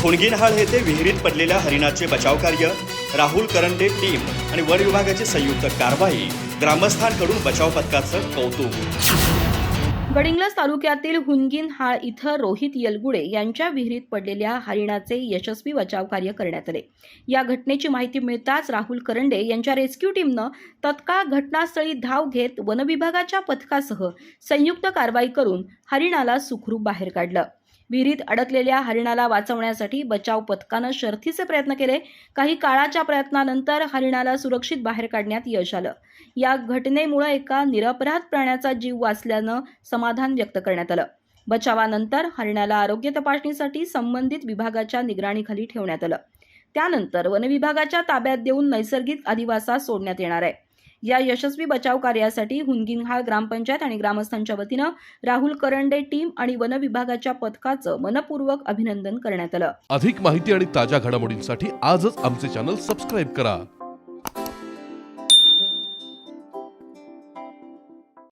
हुनगिनहाळ येथे विहिरीत पडलेल्या हरिणाचे बचाव कार्य, राहुल करंडे टीम आणि वन विभागाची संयुक्त कारवाई, ग्रामस्थांकडून बचाव पथकाचं कौतुक। गडिंग्लज तालुक्यातील हुनगिनहाळ इथं रोहित येलगुडे यांच्या विहिरीत पडलेल्या हरिणाचे यशस्वी बचाव कार्य करण्यात आले। या घटनेची माहिती मिळताच राहुल करंडे यांच्या रेस्क्यू टीमनं तत्काळ घटनास्थळी धाव घेत वनविभागाच्या पथकासह संयुक्त कारवाई करून हरिणाला सुखरूप बाहेर काढलं। विहिरीत अडकलेल्या हरिणाला वाचवण्यासाठी बचाव पथकानं शर्थीचे प्रयत्न केले। काही काळाच्या प्रयत्नानंतर हरिणाला सुरक्षित बाहेर काढण्यात यश आलं। या घटनेमुळे एका निरपराध प्राण्याचा जीव वाचल्यानं समाधान व्यक्त करण्यात आलं। बचावानंतर हरिणाला आरोग्य तपासणीसाठी संबंधित विभागाच्या निगराणीखाली ठेवण्यात आलं। त्यानंतर वनविभागाच्या ताब्यात देऊन नैसर्गिक अधिवासात सोडण्यात येणार आहे। या यशस्वी बचाव कार्यासाठी हुनगिनहाळ ग्रामपंचायत आणि ग्रामस्थांच्या वतीनं राहुल करंडे टीम आणि वन विभागाच्या पथकाचं मनपूर्वक अभिनंदन करण्यात आलं। अधिक माहिती आणि ताज्या घडामोडींसाठी आजच आमचे चॅनल सबस्क्राइब करा।